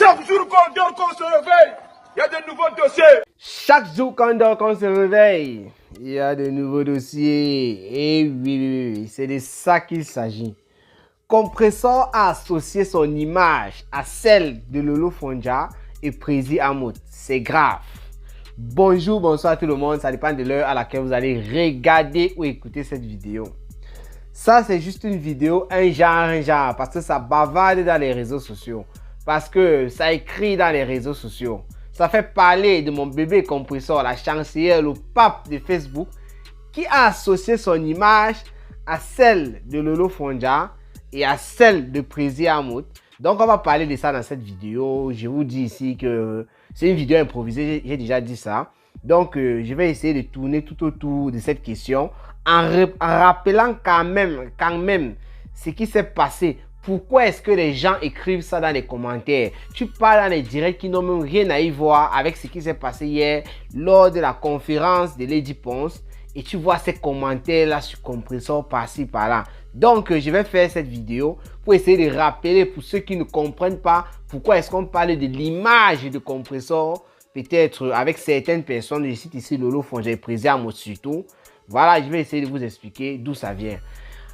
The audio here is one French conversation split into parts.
Chaque jour qu'on dort, qu'on se réveille, il y a de nouveaux dossiers. Chaque jour qu'on dort, qu'on se réveille, il y a de nouveaux dossiers. Et oui, c'est de ça qu'il s'agit. Compressor a associé son image à celle de Lolo Fonja et Prési Hamoud. C'est grave. Bonjour, bonsoir à tout le monde. Ça dépend de l'heure à laquelle vous allez regarder ou écouter cette vidéo. Ça, c'est juste une vidéo, un genre, parce que ça bavarde dans les réseaux sociaux. Parce que ça écrit dans les réseaux sociaux. Ça fait parler de mon bébé Compressor, la chancelière, le pape de Facebook, qui a associé son image à celle de Lolo Fonja et à celle de Prési Hamoud. Donc, on va parler de ça dans cette vidéo. Je vous dis ici que c'est une vidéo improvisée, j'ai déjà dit ça. Donc, je vais essayer de tourner tout autour de cette question en rappelant quand même ce qui s'est passé. Pourquoi est-ce que les gens écrivent ça dans les commentaires? Tu parles dans les directs qui n'ont même rien à y voir avec ce qui s'est passé hier lors de la conférence de Lady Ponce. Et tu vois ces commentaires là sur Compressor par-ci par-là. Donc, je vais faire cette vidéo pour essayer de rappeler pour ceux qui ne comprennent pas pourquoi est-ce qu'on parle de l'image de Compressor. Peut-être avec certaines personnes, je cite ici Lolo Fonja et Prési Hamoud surtout. Voilà, je vais essayer de vous expliquer d'où ça vient.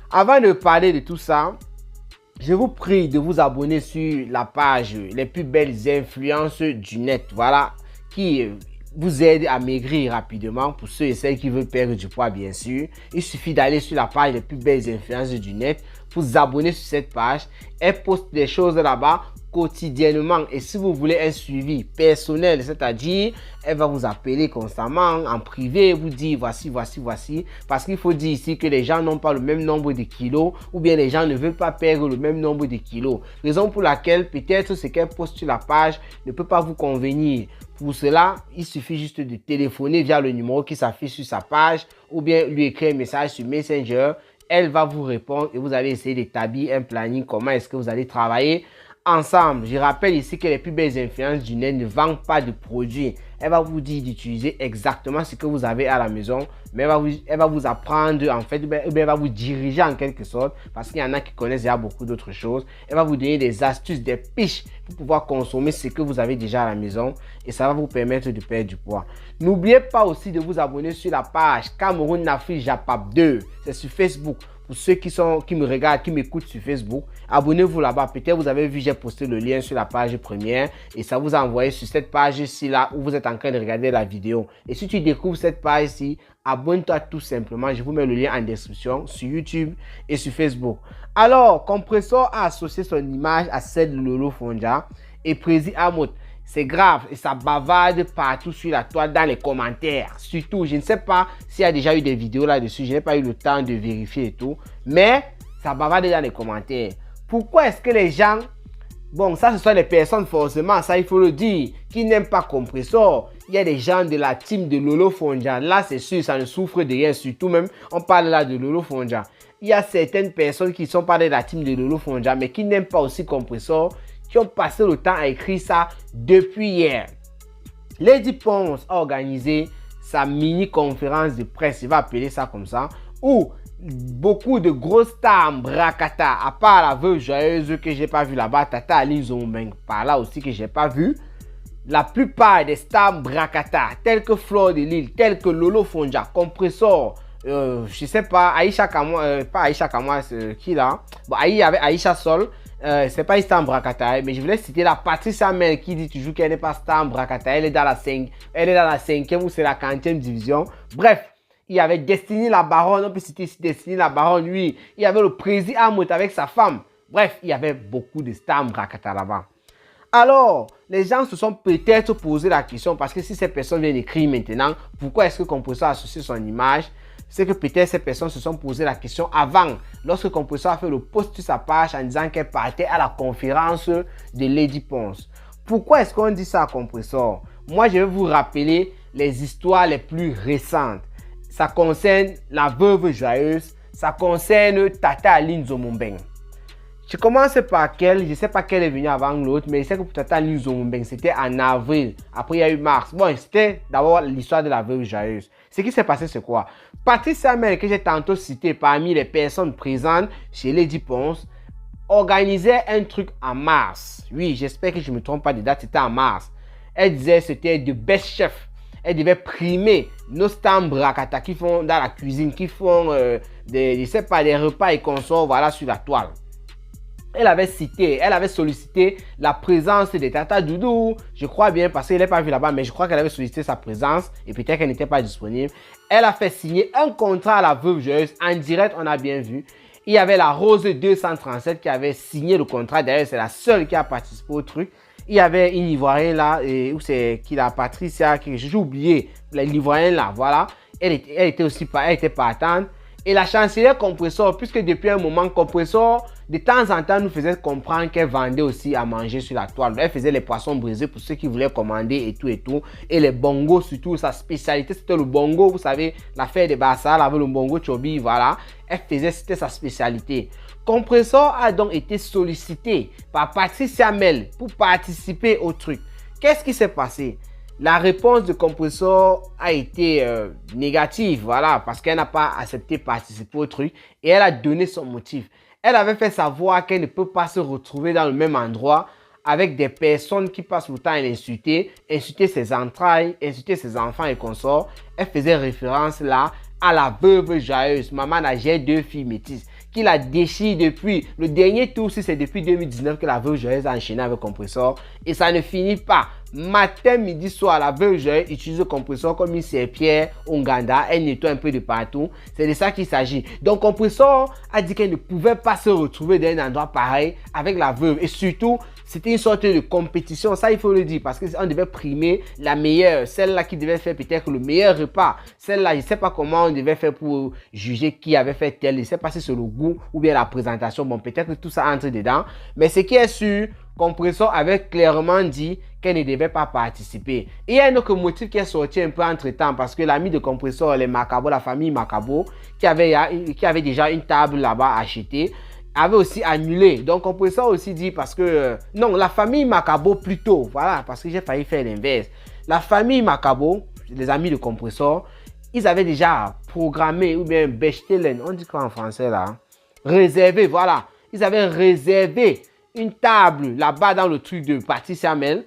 Avant de parler de tout ça, je vous prie de vous abonner sur la page Les plus belles influences du net. Voilà, qui vous aide à maigrir rapidement pour ceux et celles qui veulent perdre du poids, bien sûr. Il suffit d'aller sur la page Les plus belles influences du net, vous abonner sur cette page. Elle poste des choses là-bas quotidiennement, et si vous voulez un suivi personnel, c'est-à-dire elle va vous appeler constamment en privé, vous dire voici, parce qu'il faut dire ici que les gens n'ont pas le même nombre de kilos, ou bien les gens ne veulent pas perdre le même nombre de kilos, raison pour laquelle peut-être ce qu'elle poste sur la page ne peut pas vous convenir. Pour cela, il suffit juste de téléphoner via le numéro qui s'affiche sur sa page, ou bien lui écrire un message sur Messenger. Elle va vous répondre et vous allez essayer d'établir un planning, comment est-ce que vous allez travailler ensemble. Je rappelle ici que les plus belles influences du net ne vendent pas de produits. Elle va vous dire d'utiliser exactement ce que vous avez à la maison, mais elle va vous apprendre en fait, elle va vous diriger en quelque sorte, parce qu'il y en a qui connaissent déjà beaucoup d'autres choses. Elle va vous donner des astuces, des piches pour pouvoir consommer ce que vous avez déjà à la maison, et ça va vous permettre de perdre du poids. N'oubliez pas aussi de vous abonner sur la page Cameroun Afrique Japap 2. C'est sur Facebook. Pour ceux qui me regardent, qui m'écoutent sur Facebook, abonnez-vous là-bas. Peut-être vous avez vu, j'ai posté le lien sur la page première et ça vous a envoyé sur cette page-ci là où vous êtes en train de regarder la vidéo. Et si tu découvres cette page-ci, abonne-toi tout simplement. Je vous mets le lien en description sur YouTube et sur Facebook. Alors, Compressor a associé son image à celle de Lolo Fonja et Prési Hamoud. C'est grave et ça bavarde partout sur la toile dans les commentaires. Surtout, je ne sais pas s'il y a déjà eu des vidéos là-dessus. Je n'ai pas eu le temps de vérifier et tout. Mais ça bavarde dans les commentaires. Pourquoi est-ce que les gens... Bon, ça, ce sont les personnes forcément, ça il faut le dire, qui n'aiment pas Compressor. Il y a des gens de la team de Lolo Fonja. Là, c'est sûr, ça ne souffre de rien. Surtout même, on parle là de Lolo Fonja. Il y a certaines personnes qui sont pas de la team de Lolo Fonja, mais qui n'aiment pas aussi Compressor, qui ont passé le temps à écrire ça depuis hier. Lady Ponce a organisé sa mini-conférence de presse, il va appeler ça comme ça, où beaucoup de grosses stars Brakata, à part la veuve joyeuse que j'ai pas vu là-bas, Tata Aline Zombeng, par là aussi que j'ai pas vu, la plupart des stars Brakata, telles que Fleur de Lille, telles que Lolo Fonja, Compressor, je sais pas, Aïcha Kamwa, pas Aïcha Kamwa, qui là, bon, il y avait Aïcha Sol. C'est pas une star Brakata, mais je voulais citer la Patricia Mel qui dit toujours qu'elle n'est pas star Brakata. Elle est dans la 5e ou c'est la 40e division. Bref, il y avait Destiny la Baronne, on peut citer ici Destiny la Baronne, lui. Il y avait le Prési Hamoud avec sa femme. Bref, il y avait beaucoup de stars Brakata là-bas. Alors, les gens se sont peut-être posé la question, parce que si ces personnes viennent écrire maintenant, pourquoi est-ce que Compressor a associé son image? C'est que peut-être ces personnes se sont posé la question avant, lorsque Compressor a fait le post sur sa page en disant qu'elle partait à la conférence de Lady Ponce. Pourquoi est-ce qu'on dit ça à Compressor? Moi, je vais vous rappeler les histoires les plus récentes. Ça concerne la veuve joyeuse, ça concerne Tata Aline Zombeng. Je commence par quelle, je ne sais pas quelle est venue avant l'autre, mais je sais que pour Tata Aline Zombeng, c'était en avril. Après, il y a eu mars. Bon, c'était d'abord l'histoire de la veuve joyeuse. Ce qui s'est passé, c'est quoi? Patricia Mel, que j'ai tantôt cité parmi les personnes présentes chez Lady Ponce, organisait un truc en mars. Oui, j'espère que je ne me trompe pas de date, c'était en mars. Elle disait que c'était de best chef. Elle devait primer nos stambres Rakata qui font dans la cuisine, qui font je sais pas, des repas et consorts, voilà, sur la toile. Elle avait sollicité la présence de Tata Doudou, je crois bien, parce qu'elle n'est pas vue là-bas, mais je crois qu'elle avait sollicité sa présence et peut-être qu'elle n'était pas disponible. Elle a fait signer un contrat à la veuve joyeuse, en direct, on a bien vu. Il y avait la Rose 237 qui avait signé le contrat, d'ailleurs c'est la seule qui a participé au truc. Il y avait une Ivoirienne là, où c'est qui la Patricia, j'ai oublié, l'Ivoirienne là, voilà. Elle était aussi elle était partante. Et la chancelière Compressor, puisque depuis un moment, Compressor, de temps en temps, nous faisait comprendre qu'elle vendait aussi à manger sur la toile. Elle faisait les poissons brisés pour ceux qui voulaient commander et tout et tout. Et les bongos surtout, sa spécialité, c'était le bongo. Vous savez, l'affaire de Bassal avec le bongo Chobi, voilà. C'était sa spécialité. Compressor a donc été sollicité par Patricia Mel pour participer au truc. Qu'est-ce qui s'est passé? La réponse de Compressor a été négative, voilà, parce qu'elle n'a pas accepté de participer au truc et elle a donné son motif. Elle avait fait savoir qu'elle ne peut pas se retrouver dans le même endroit avec des personnes qui passent le temps à l'insulter, insulter ses entrailles, insulter ses enfants et consorts. Elle faisait référence là à la veuve joyeuse, maman n'a 2 filles métisses, qui la déchire depuis. Le dernier tour, c'est depuis 2019 que la veuve joyeuse a enchaîné avec Compressor. Et ça ne finit pas. Matin, midi, soir, la veuve joyeuse utilise le Compressor comme une serpillère Ouganda. Elle nettoie un peu de partout. C'est de ça qu'il s'agit. Donc, Compressor a dit qu'elle ne pouvait pas se retrouver dans un endroit pareil avec la veuve. Et surtout, c'était une sorte de compétition. Ça, il faut le dire. Parce qu'on devait primer la meilleure. Celle-là qui devait faire peut-être le meilleur repas. Celle-là, je ne sais pas comment on devait faire pour juger qui avait fait tel. Je ne sais pas si c'est le goût ou bien la présentation. Bon, peut-être que tout ça entre dedans. Mais ce qui est sûr, Compressor avait clairement dit qu'elle ne devait pas participer. Et il y a un autre motif qui est sorti un peu entre temps parce que l'ami de Compressor, les Macabo, la famille Macabo, qui avait déjà une table là-bas achetée, avait aussi annulé. Donc Compressor aussi dit parce que non, la famille Macabo plutôt, voilà, parce que j'ai failli faire l'inverse. La famille Macabo, les amis de Compressor, ils avaient déjà programmé ou bien bechtelen, on dit quoi en français là, réservé, voilà. Ils avaient réservé une table là-bas dans le truc de Patricia Mel.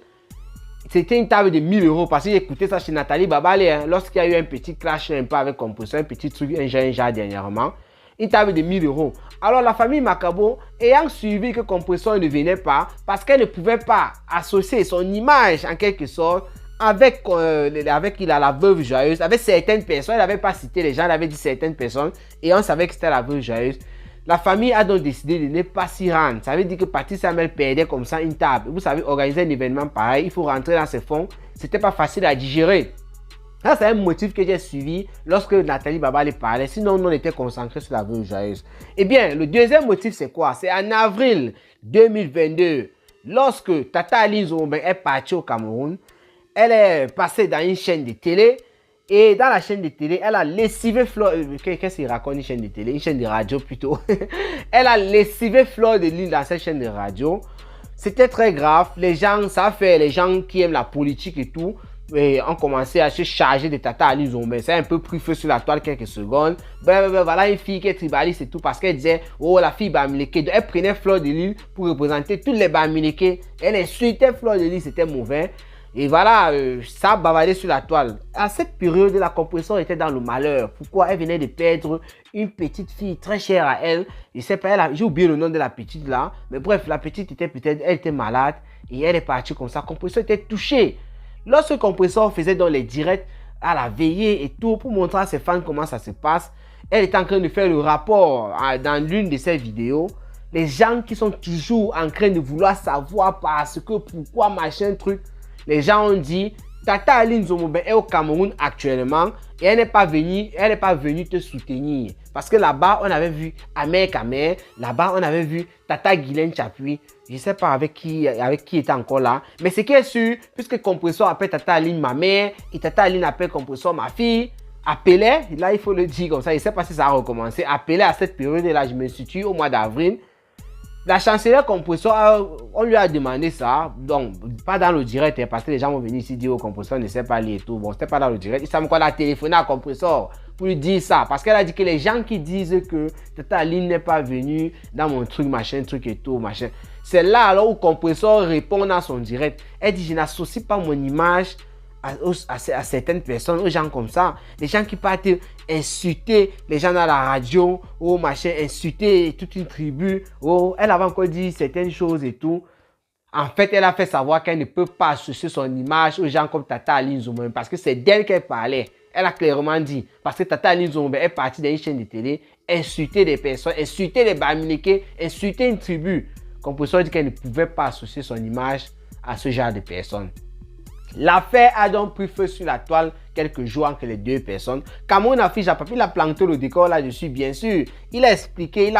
C'était une table de 1000 € parce que j'ai écouté ça chez Nathalie Babalé hein, lorsqu'il y a eu un petit clash un peu avec Compressor, un petit truc, un genre dernièrement. Une table de 1000 €. Alors la famille Macabo, ayant suivi que Compressor ne venait pas parce qu'elle ne pouvait pas associer son image en quelque sorte avec la veuve joyeuse, avec certaines personnes, elle n'avait pas cité les gens, elle avait dit certaines personnes et on savait que c'était la veuve joyeuse. La famille a donc décidé de ne pas s'y rendre. Ça veut dire que Patricia Mel perdait comme ça une table. Vous savez, organiser un événement pareil, il faut rentrer dans ses fonds. C'était pas facile à digérer. Ça, c'est un motif que j'ai suivi lorsque Nathalie Babalé parlait. Sinon, on était concentré sur la veuve joyeuse. Eh bien, le deuxième motif, c'est quoi? C'est en avril 2022, lorsque Tata Aline Zoumben est partie au Cameroun. Elle est passée dans une chaîne de télé. Et dans la chaîne de télé, elle a lessivé Fleur... Qu'est-ce qu'il raconte une chaîne de télé? Une chaîne de radio plutôt. Elle a lessivé Fleur de Lys dans cette chaîne de radio. C'était très grave. Les gens, ça fait les gens qui aiment la politique et tout, et ont commencé à se charger de Tata Aline Zoumben. C'est un peu pris feu sur la toile quelques secondes. Voilà une fille qui est tribaliste et tout parce qu'elle disait, oh la fille Bamileke. Elle prenait Fleur de Lys pour représenter tous les Bamileke. Elle insultait Fleur de Lys, c'était mauvais. Et voilà, ça a bavardé sur la toile. À cette période, la Compressor était dans le malheur. Pourquoi? Elle venait de perdre une petite fille très chère à elle. Je sais pas, j'ai oublié le nom de la petite là. Mais bref, la petite était elle était malade. Et elle est partie comme ça. Compressor était touchée. Lorsque Compressor faisait dans les directs à la veillée et tout, pour montrer à ses fans comment ça se passe, elle était en train de faire le rapport dans l'une de ses vidéos. Les gens qui sont toujours en train de vouloir savoir parce que, pourquoi, machin, truc. Les gens ont dit, Tata Aline Zoumben est au Cameroun actuellement et elle n'est pas venue te soutenir. Parce que là-bas, on avait vu Amer Kamer, là-bas, on avait vu Tata Guylaine Chapuis. Je ne sais pas avec qui était encore là. Mais ce qui est sûr, puisque Compressor appelle Tata Aline ma mère et Tata Aline appelle Compressor ma fille, appelait, là il faut le dire comme ça, je ne sais pas si ça a recommencé, appelait à cette période-là, je me situe au mois d'avril. La chancelière Compressor, on lui a demandé ça, donc pas dans le direct, parce que les gens vont venir ici dire au Compressor ne sait pas lire et tout. Bon, c'était pas dans le direct. Il semble qu'on a téléphoné à Compressor pour lui dire ça. Parce qu'elle a dit que les gens qui disent que Tata Aline n'est pas venue dans mon truc, machin, truc et tout, machin. C'est là alors où Compressor répond dans son direct. Elle dit, je n'associe pas mon image à certaines personnes, aux gens comme ça. Les gens qui partent insulter les gens dans la radio, ou machin, insulter toute une tribu. Oh, elle avait encore dit certaines choses et tout. En fait, elle a fait savoir qu'elle ne peut pas associer son image aux gens comme Tata Aline Zoumbe parce que c'est d'elle qu'elle parlait. Elle a clairement dit. Parce que Tata Aline Zoumbe est partie d'une chaîne de télé, insulter des personnes, insulter les Bamileke, insulter une tribu. Compressor dit qu'elle ne pouvait pas associer son image à ce genre de personnes. L'affaire a donc pris feu sur la toile quelques jours entre les deux personnes. Cameroun affiche à papier, il a planté le décor là-dessus, bien sûr. Il a expliqué,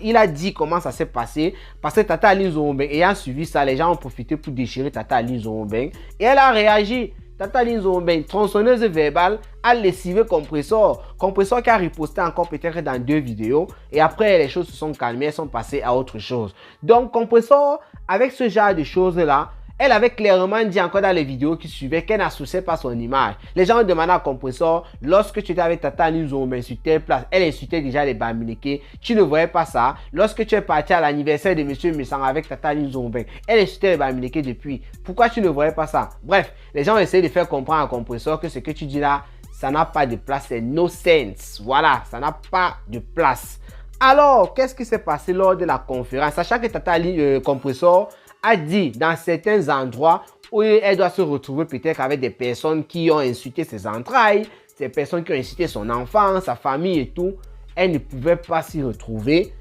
il a dit comment ça s'est passé. Parce que Tata Aline Zoumbe, ayant suivi ça, les gens ont profité pour déchirer Tata Aline Zoumbe. Et elle a réagi. Tata Aline Zoumbe, tronçonneuse verbale, a lessivé Compressor. Compressor qui a riposté encore peut-être dans 2 vidéos. Et après, les choses se sont calmées, elles sont passées à autre chose. Donc, Compressor, avec ce genre de choses-là, elle avait clairement dit encore dans les vidéos qui suivaient qu'elle n'associait pas son image. Les gens ont demandé à Compressor, lorsque tu étais avec Tata Aline Zoumbe sur telle place, elle insultait déjà les Bamileke, tu ne voyais pas ça. Lorsque tu es parti à l'anniversaire de M. Messang avec Tata Aline Zoumbe, elle insultait les Bamileke depuis. Pourquoi tu ne voyais pas ça? Bref, les gens ont essayé de faire comprendre à Compressor que ce que tu dis là, ça n'a pas de place, c'est no sense. Voilà, ça n'a pas de place. Alors, qu'est-ce qui s'est passé lors de la conférence? Sachant que Tata Aline Compressor a dit dans certains endroits où elle doit se retrouver peut-être avec des personnes qui ont insulté ses entrailles, des personnes qui ont insulté son enfant, sa famille et tout, elle ne pouvait pas s'y retrouver.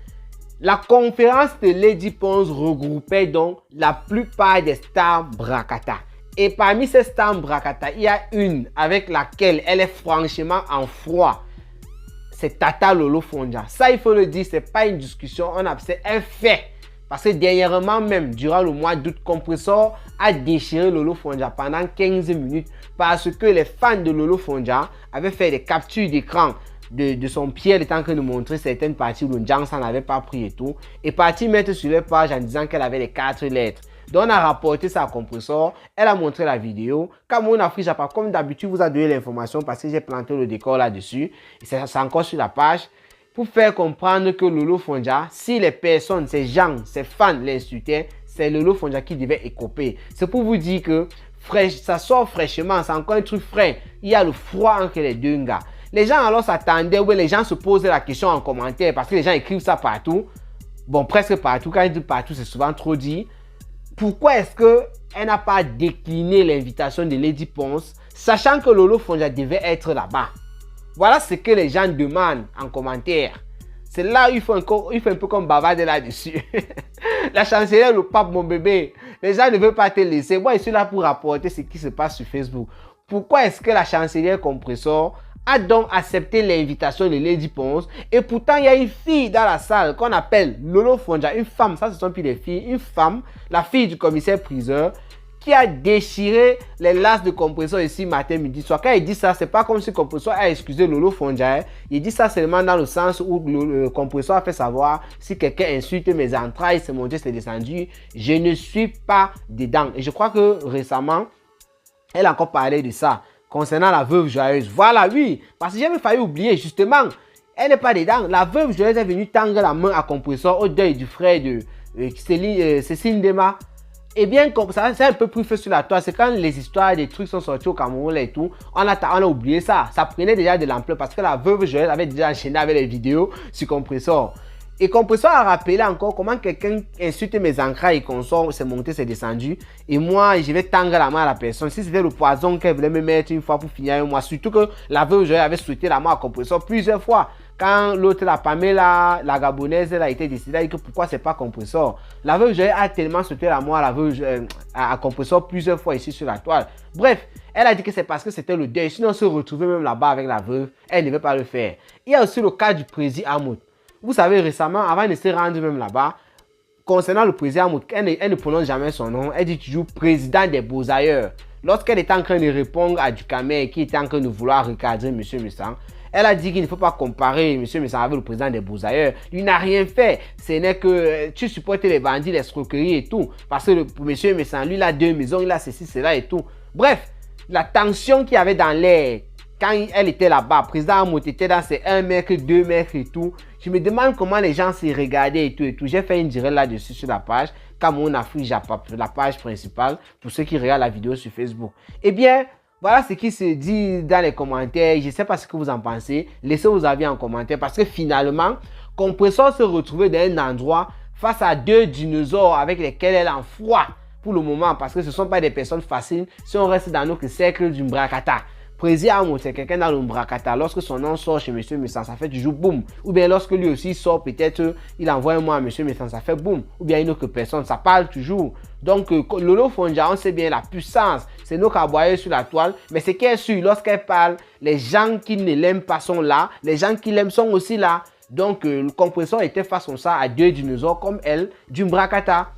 La conférence de Lady Ponce regroupait donc la plupart des stars Brakata. Et parmi ces stars Brakata, il y a une avec laquelle elle est franchement en froid. C'est Tata Lolo Fondja. Ça, il faut le dire, c'est pas une discussion, c'est un fait. Parce que dernièrement même, durant le mois d'août, Compressor a déchiré Lolo Fondja pendant 15 minutes parce que les fans de Lolo Fondja avaient fait des captures d'écran de son pied. Elle était en train de montrer certaines parties où le Jansan n'avait pas pris et tout. Et parti mettre sur les pages en disant qu'elle avait les 4 lettres. Donc on a rapporté ça à Compressor. Elle a montré la vidéo. Cameroun Afrique Japan, comme d'habitude, vous a donné l'information parce que j'ai planté le décor là-dessus. Et c'est encore sur la page. Pour faire comprendre que Lolo Fondja, si les personnes, ces gens, ces fans l'insultaient, c'est Lolo Fondja qui devait écoper. C'est pour vous dire que ça sort fraîchement, c'est encore un truc frais. Il y a le froid entre les deux gars. Les gens alors s'attendaient, oui, les gens se posaient la question en commentaire parce que les gens écrivent ça partout. Bon, presque partout. Quand ils disent partout, c'est souvent trop dit. Pourquoi est-ce qu'elle n'a pas décliné l'invitation de Lady Ponce, sachant que Lolo Fondja devait être là-bas? Voilà ce que les gens demandent en commentaire. C'est là où il faut un peu comme bavarder là-dessus. La chancelière, le pape, mon bébé. Les gens ne veulent pas te laisser. Moi, je suis là pour rapporter ce qui se passe sur Facebook. Pourquoi est-ce que la chancelière Compressor a donc accepté l'invitation de Lady Ponce? Et pourtant, il y a une fille dans la salle qu'on appelle Lolo Fondja. Une femme, ça ce sont plus des filles. Une femme, la fille du commissaire priseur, qui a déchiré les laces de Compressor ici matin, midi, soir. Quand il dit ça, c'est pas comme si Compressor a excusé Lolo Fondja. Il dit ça seulement dans le sens où le Compressor a fait savoir si quelqu'un insulte mes entrailles, c'est monté, c'est descendu. Je ne suis pas dedans. Et je crois que récemment, elle a encore parlé de ça concernant la veuve joyeuse. Voilà, oui. Parce que j'avais failli oublier, justement. Elle n'est pas dedans. La veuve joyeuse est venue tendre la main à Compressor au deuil du frère de Cécile Dema. Eh bien, ça c'est un peu plus fait sur la toile. C'est quand les histoires des trucs sont sortis au Cameroun et tout, on a oublié ça. Ça prenait déjà de l'ampleur parce que la veuve joyeuse avait déjà enchaîné avec les vidéos sur Compressor. Et Compressor a rappelé encore comment quelqu'un insulte mes entrailles et consorts, c'est monté, c'est descendu. Et moi, je vais tendre la main à la personne. Si c'était le poison qu'elle voulait me mettre une fois pour finir un mois, surtout que la veuve joyeuse avait souhaité la main à Compressor plusieurs fois. Quand l'autre, la Pamela, la Gabonaise, elle a été décidée, elle a dit que pourquoi c'est pas Compressor. La veuve joyeuse a tellement souhaité la main à Compressor plusieurs fois ici sur la toile. Bref, elle a dit que c'est parce que c'était le deuil. Sinon, se retrouver même là-bas avec la veuve, elle ne veut pas le faire. Il y a aussi le cas du président Hamoud. Vous savez, récemment, avant de se rendre même là-bas, concernant le président Hamoud, elle ne prononce jamais son nom. Elle dit toujours président des Beaux-Ailleurs. Lorsqu'elle était en train de répondre à Ducamer, qui était en train de vouloir recadrer M. Messang, elle a dit qu'il ne faut pas comparer M. Messang avec le président des Beaux-Ailleurs. Il n'a rien fait. Ce n'est que tu supportes les bandits, les escroqueries et tout. Parce que pour M. Messang, lui, il a 2 maisons, il a ceci, cela et tout. Bref, la tension qu'il y avait dans l'air quand elle était là-bas, président Amout était dans ses 1 mètre, 2 mètres et tout. Je me demande comment les gens s'y regardaient et tout et tout. J'ai fait une direct là-dessus sur la page Cameroun Afrique Japap, la page principale pour ceux qui regardent la vidéo sur Facebook. Eh bien, voilà ce qui se dit dans les commentaires. Je ne sais pas ce que vous en pensez. Laissez vos avis en commentaire parce que finalement, Compressor se retrouvait dans un endroit face à 2 dinosaures avec lesquels elle est en froid pour le moment parce que ce ne sont pas des personnes faciles si on reste dans notre cercle du Mbrakata. Président, c'est quelqu'un dans le Mbrakata. Lorsque son nom sort chez Monsieur Messan, ça fait toujours boum. Ou bien lorsque lui aussi sort, peut-être il envoie un mot à Monsieur Messan, ça fait boum. Ou bien une autre personne, ça parle toujours. Donc, Lolo Fonja, on sait bien la puissance. C'est nous qui aboyons sur la toile. Mais c'est qu'elle suit, lorsqu'elle parle, les gens qui ne l'aiment pas sont là. Les gens qui l'aiment sont aussi là. Donc, le Compressor était face à ça à 2 dinosaures comme elle, du Mbrakata.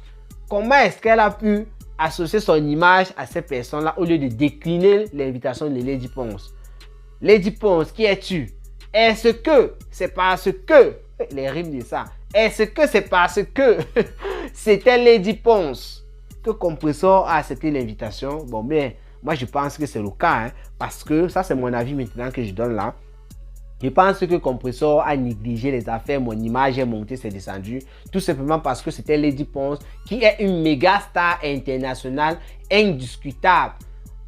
Comment est-ce qu'elle a pu associer son image à ces personnes-là au lieu de décliner l'invitation de Lady Ponce? Lady Ponce, qui es-tu? Est-ce que c'est parce que, les rimes de ça, est-ce que c'est parce que c'était Lady Ponce que Compressor a accepté l'invitation? Bon, bien, moi je pense que c'est le cas, hein, parce que ça c'est mon avis maintenant que je donne là. Je pense que Compressor a négligé les affaires, mon image est montée, c'est descendu. Tout simplement parce que c'était Lady Ponce qui est une méga star internationale indiscutable.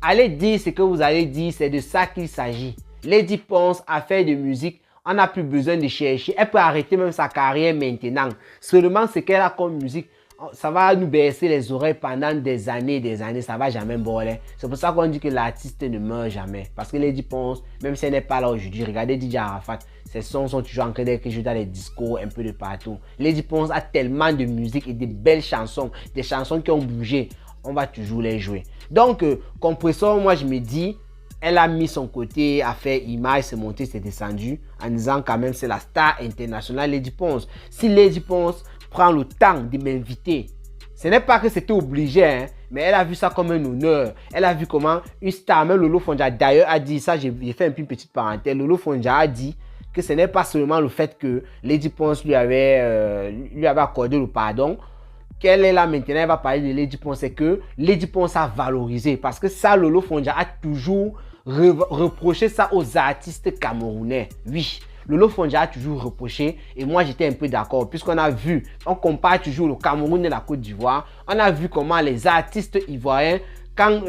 Allez dire ce que vous allez dire, c'est de ça qu'il s'agit. Lady Ponce a fait de musique, on n'a plus besoin de chercher. Elle peut arrêter même sa carrière maintenant. Seulement ce qu'elle a comme musique, ça va nous baisser les oreilles pendant des années, ça va jamais boller. C'est pour ça qu'on dit que l'artiste ne meurt jamais. Parce que Lady Ponce, même si elle n'est pas là aujourd'hui, regardez DJ Arafat, ses sons sont toujours en train d'être joués dans les discos, un peu de partout. Lady Ponce a tellement de musique et de belles chansons, des chansons qui ont bougé. On va toujours les jouer. Donc, Compressor, moi je me dis, elle a mis son côté à faire image, c'est monté, c'est descendu, en disant quand même c'est la star internationale Lady Ponce. Si Lady Ponce prend le temps de m'inviter, ce n'est pas que c'était obligé, hein, mais elle a vu ça comme un honneur. Elle a vu comment une star, même Lolo Fonja d'ailleurs a dit ça, j'ai fait une petite parenthèse. Lolo Fonja a dit que ce n'est pas seulement le fait que Lady Ponce lui avait accordé le pardon, qu'elle est là maintenant, elle va parler de Lady Ponce, c'est que Lady Ponce a valorisé. Parce que ça, Lolo Fonja a toujours reproché ça aux artistes camerounais. Oui, Lolo Fonja a toujours reproché et moi j'étais un peu d'accord puisqu'on a vu, on compare toujours le Cameroun et la Côte d'Ivoire, on a vu comment les artistes ivoiriens, quand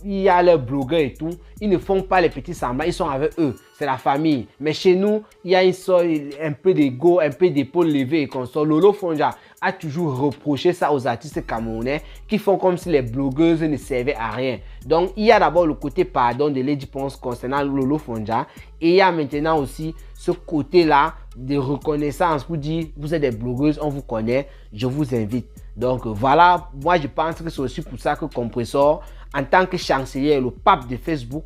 il y a leurs blogueurs et tout, ils ne font pas les petits semblants, ils sont avec eux, c'est la famille. Mais chez nous, il y a une sorte, un peu d'ego, un peu d'épaule levée et comme ça. Lolo Fonja a toujours reproché ça aux artistes camerounais qui font comme si les blogueuses ne servaient à rien. Donc, il y a d'abord le côté pardon de Lady Ponce concernant Lolo Fonja et il y a maintenant aussi ce côté-là de reconnaissance pour dire, vous êtes des blogueuses, on vous connaît, je vous invite. Donc voilà, moi je pense que c'est aussi pour ça que Compressor, en tant que chancelier, le pape de Facebook,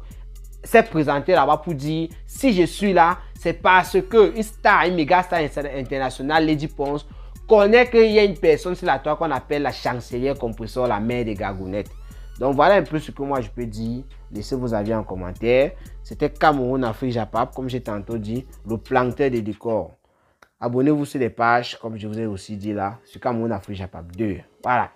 s'est présenté là-bas pour dire, si je suis là, c'est parce que une star, une méga star internationale, Lady Ponce, connaît qu'il y a une personne sur la toile qu'on appelle la chancelière Compressor, la mère des gagounettes. Donc voilà un peu ce que moi je peux dire. Laissez vos avis en commentaire. C'était Cameroun Afrique Japap, comme j'ai tantôt dit, le planteur des décors. Abonnez-vous sur les pages, comme je vous ai aussi dit là, sur Cameroun Afrique Japap 2. Voilà.